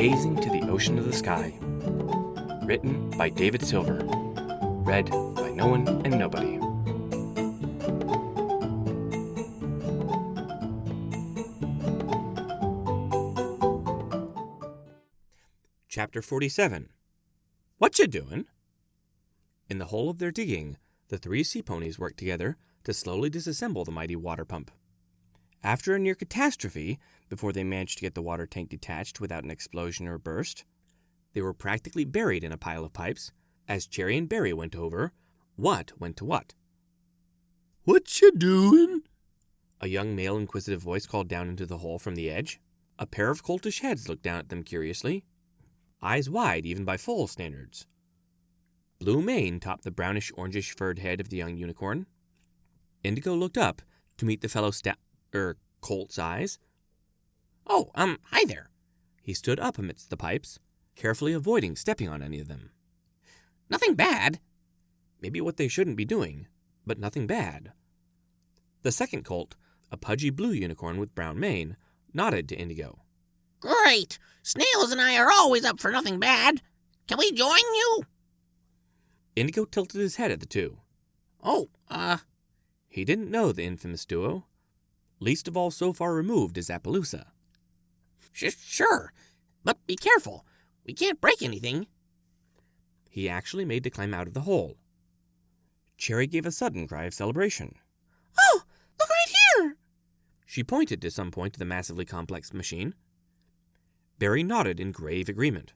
Gazing to the Ocean of the Sky. Written by David Silver. Read by no one and nobody. Chapter 47. Watcha doin'? In the hole of their digging, the three sea ponies worked together to slowly disassemble the mighty water pump. After a near catastrophe, before they managed to get the water tank detached without an explosion or burst, they were practically buried in a pile of pipes as Cherry and Barry went over what went to what. "Watcha doin'?" A young male inquisitive voice called down into the hole from the edge. A pair of coltish heads looked down at them curiously, eyes wide even by foal standards. Blue mane topped the brownish-orangish furred head of the young unicorn. Indigo looked up to meet the fellow colt's eyes. "Oh, hi there." He stood up amidst the pipes, carefully avoiding stepping on any of them. "Nothing bad." Maybe what they shouldn't be doing, but nothing bad. The second colt, a pudgy blue unicorn with brown mane, nodded to Indigo. "Great! Snails and I are always up for nothing bad. Can we join you?" Indigo tilted his head at the two. "Oh, He didn't know the infamous duo, least of all so far removed as Appaloosa. Sure. But be careful. We can't break anything." He actually made to climb out of the hole. Cherry gave a sudden cry of celebration. "Oh, look right here!" She pointed to some point of the massively complex machine. Barry nodded in grave agreement.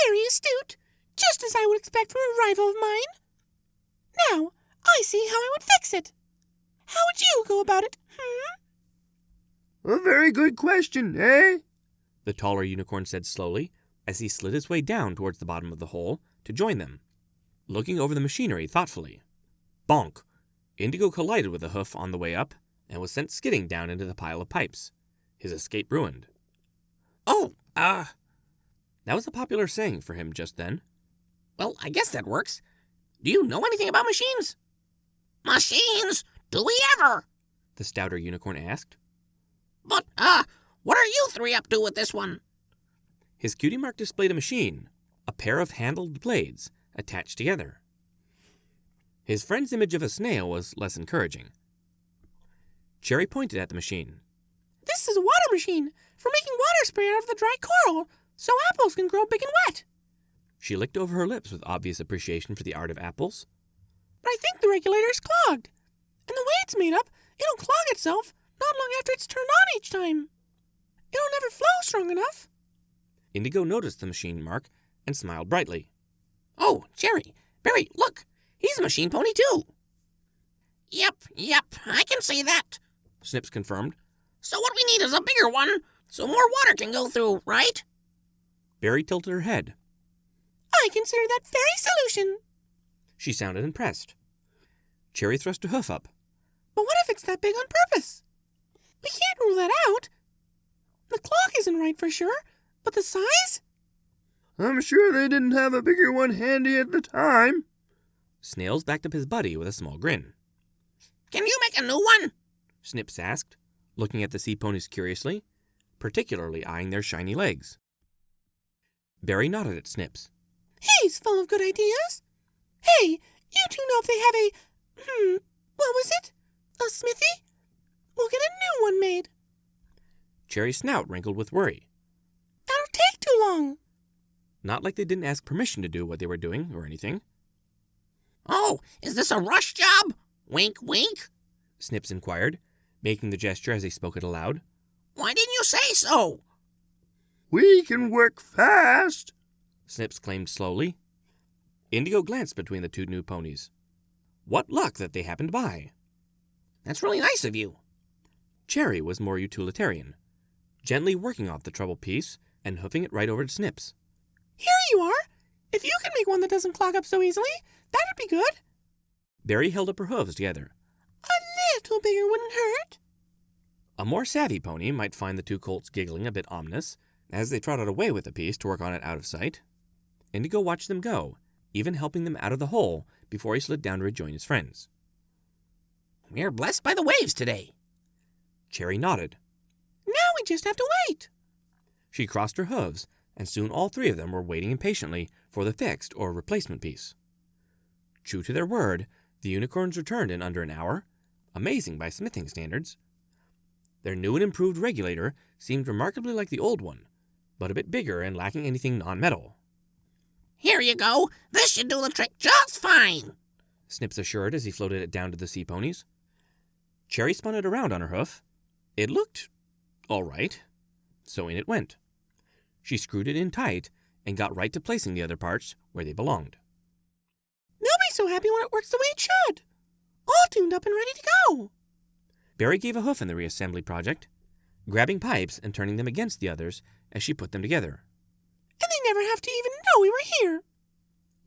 "Very astute, just as I would expect from a rival of mine. Now, I see how I would fix it. How would you go about it, "A very good question, eh?" The taller unicorn said slowly, as he slid his way down towards the bottom of the hole to join them, looking over the machinery thoughtfully. Bonk! Indigo collided with a hoof on the way up and was sent skidding down into the pile of pipes, his escape ruined. "Oh, That was a popular saying for him just then. well, I guess that works. Do you know anything about machines?" "Machines? Do we ever?" The stouter unicorn asked. "But, what are you three up to with this one?" His cutie mark displayed a machine, a pair of handled blades, attached together. His friend's image of a snail was less encouraging. Cherry pointed at the machine. "This is a water machine for making water spray out of the dry coral, so apples can grow big and wet." She licked over her lips with obvious appreciation for the art of apples. "But I think the regulator is clogged, and the way it's made up, it'll clog itself not long after it's turned on each time. It'll never flow strong enough." Indigo noticed the machine mark and smiled brightly. "Oh, Cherry, Barry, look. He's a machine pony, too." Yep, I can see that," Snips confirmed. "So what we need is a bigger one, so more water can go through, right?" Barry tilted her head. "I consider that very solution." She sounded impressed. Cherry thrust a hoof up. "But what if it's that big on purpose? We can't rule that out. The clock isn't right for sure, but the size?" "I'm sure they didn't have a bigger one handy at the time." Snails backed up his buddy with a small grin. "Can you make a new one?" Snips asked, looking at the sea ponies curiously, particularly eyeing their shiny legs. Barry nodded at Snips. "He's full of good ideas. Hey, you two know if they have what was it? A smithy? We'll get a new one made." Cherry's snout wrinkled with worry. "That'll take too long." Not like they didn't ask permission to do what they were doing or anything. "Oh, is this a rush job? Wink, wink." Snips inquired, making the gesture as he spoke it aloud. "Why didn't you say so?" "We can work fast." Snips claimed slowly. Indigo glanced between the two new ponies. What luck that they happened by. "That's really nice of you." Cherry was more utilitarian, gently working off the trouble piece and hoofing it right over to Snips. "Here you are. If you can make one that doesn't clog up so easily, that'd be good." Barry held up her hooves together. "A little bigger wouldn't hurt." A more savvy pony might find the two colts giggling a bit ominous as they trotted away with the piece to work on it out of sight. Indigo watched them go, even helping them out of the hole before he slid down to rejoin his friends. "We're blessed by the waves today." Cherry nodded. "Now we just have to wait." She crossed her hooves, and soon all three of them were waiting impatiently for the fixed or replacement piece. True to their word, the unicorns returned in under an hour, amazing by smithing standards. Their new and improved regulator seemed remarkably like the old one, but a bit bigger and lacking anything non-metal. Here you go. This should do the trick just fine, Snips assured as he floated it down to the sea ponies. Cherry spun it around on her hoof. It looked all right, so in it went. She screwed it in tight and got right to placing the other parts where they belonged. They'll be so happy when it works the way it should. All tuned up and ready to go. Barry gave a hoof in the reassembly project, grabbing pipes and turning them against the others as she put them together. And they never have to even know we were here.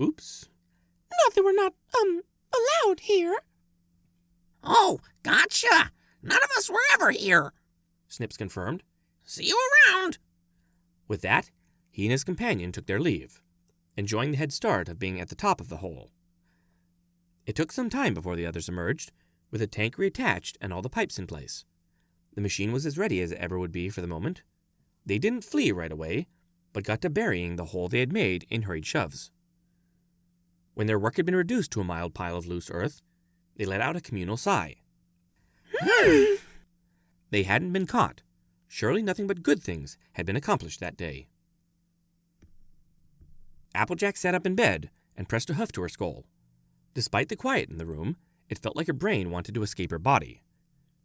Oops. Not that we're not, allowed here. Oh, gotcha. None of us were ever here, Snips confirmed. See you around. With that, he and his companion took their leave, enjoying the head start of being at the top of the hole. It took some time before the others emerged, with the tank reattached and all the pipes in place. The machine was as ready as it ever would be for the moment. They didn't flee right away, but got to burying the hole they had made in hurried shoves. When their work had been reduced to a mild pile of loose earth, they let out a communal sigh. They hadn't been caught. Surely nothing but good things had been accomplished that day. Applejack sat up in bed and pressed a hoof to her skull. Despite the quiet in the room, it felt like her brain wanted to escape her body.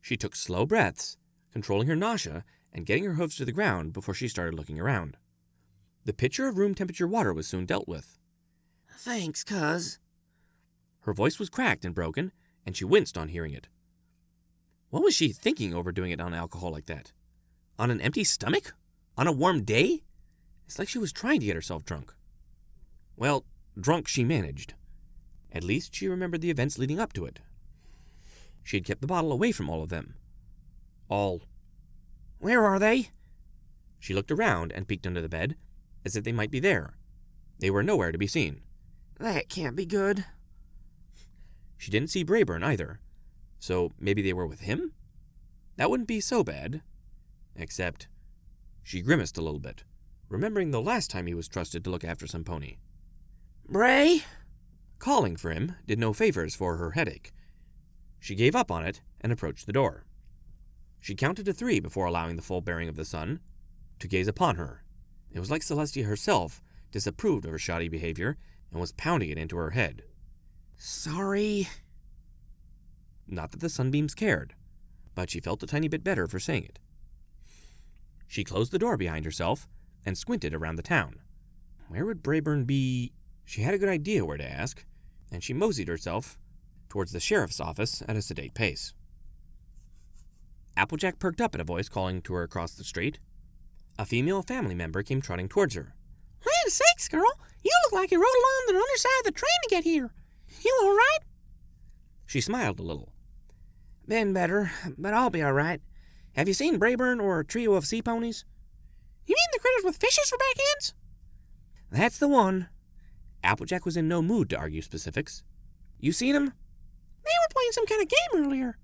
She took slow breaths, controlling her nausea and getting her hooves to the ground before she started looking around. The pitcher of room-temperature water was soon dealt with. Thanks, cuz. Her voice was cracked and broken, and she winced on hearing it. What was she thinking overdoing it on alcohol like that? On an empty stomach? On a warm day? It's like she was trying to get herself drunk. Well, drunk she managed. At least she remembered the events leading up to it. She had kept the bottle away from all of them. All. Where are they? She looked around and peeked under the bed, as if they might be there. They were nowhere to be seen. That can't be good. She didn't see Brayburn either, so maybe they were with him? That wouldn't be so bad. Except, she grimaced a little bit, remembering the last time he was trusted to look after some pony. Bray? Calling for him did no favors for her headache. She gave up on it and approached the door. She counted to 3 before allowing the full bearing of the sun to gaze upon her. It was like Celestia herself disapproved of her shoddy behavior and was pounding it into her head. Sorry. Not that the sunbeams cared, but she felt a tiny bit better for saying it. She closed the door behind herself and squinted around the town. Where would Brayburn be? She had a good idea where to ask, and she moseyed herself towards the sheriff's office at a sedate pace. Applejack perked up at a voice calling to her across the street. A female family member came trotting towards her. Land sakes, girl, you look like you rode along the underside of the train to get here. You all right? She smiled a little. Been better, but I'll be all right. Have you seen Brayburn or a trio of sea ponies? You mean the critters with fishes for back ends? That's the one. Applejack was in no mood to argue specifics. You seen 'em? They were playing some kind of game earlier.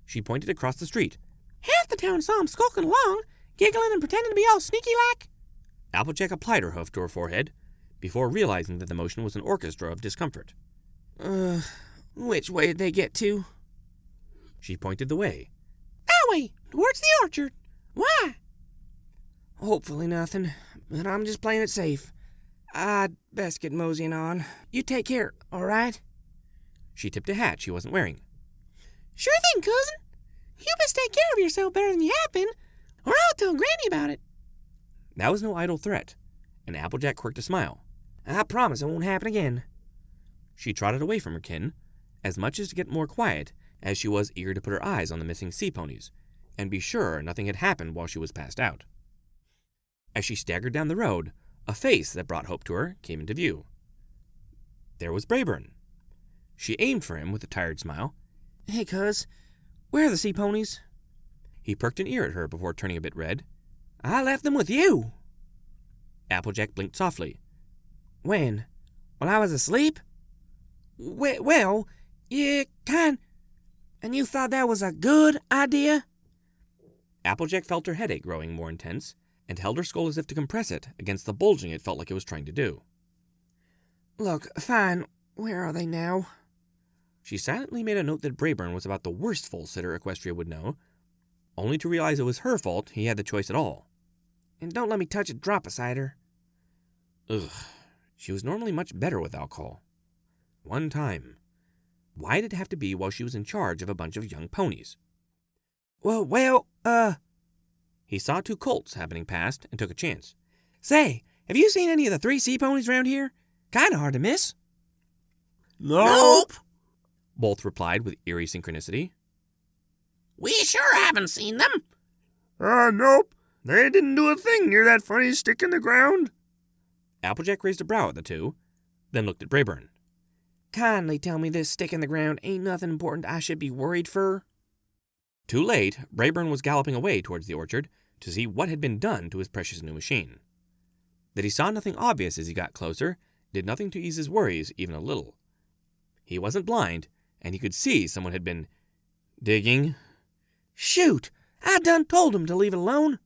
She pointed across the street. Half the town saw 'em skulking along, giggling and pretending to be all sneaky-like. Applejack applied her hoof to her forehead before realizing that the motion was an orchestra of discomfort. Which way did they get to? She pointed the way. That way, towards the orchard. Why? Hopefully nothing, but I'm just playing it safe. I'd best get moseying on. You take care, all right? She tipped a hat she wasn't wearing. Sure thing, cousin. You best take care of yourself better than you have been, or I'll tell Granny about it. That was no idle threat, and Applejack quirked a smile. I promise it won't happen again. She trotted away from her kin, as much as to get more quiet as she was eager to put her eyes on the missing sea ponies, and be sure nothing had happened while she was passed out. As she staggered down the road, a face that brought hope to her came into view. There was Brayburn. She aimed for him with a tired smile. Hey, cuz, where are the sea ponies? He perked an ear at her before turning a bit red. I left them with you. Applejack blinked softly. When? While I was asleep? Well, yeah, And you thought that was a good idea? Applejack felt her headache growing more intense and held her skull as if to compress it against the bulging it felt like it was trying to do. Look, fine. Where are they now? She silently made a note that Brayburn was about the worst foal-sitter Equestria would know, only to realize it was her fault he had the choice at all. And don't let me touch a drop of cider. Ugh, she was normally much better with alcohol. One time. Why did it have to be while she was in charge of a bunch of young ponies? He saw 2 colts happening past and took a chance. Say, have you seen any of the 3 sea ponies around here? Kinda hard to miss. Nope. Both replied with eerie synchronicity. We sure haven't seen them. Nope. They didn't do a thing near that funny stick in the ground. Applejack raised a brow at the 2, then looked at Brayburn. Kindly tell me this stick in the ground ain't nothing important I should be worried for. Too late, Brayburn was galloping away towards the orchard to see what had been done to his precious new machine. That he saw nothing obvious as he got closer did nothing to ease his worries even a little. He wasn't blind, and he could see someone had been digging. Shoot! I done told him to leave it alone.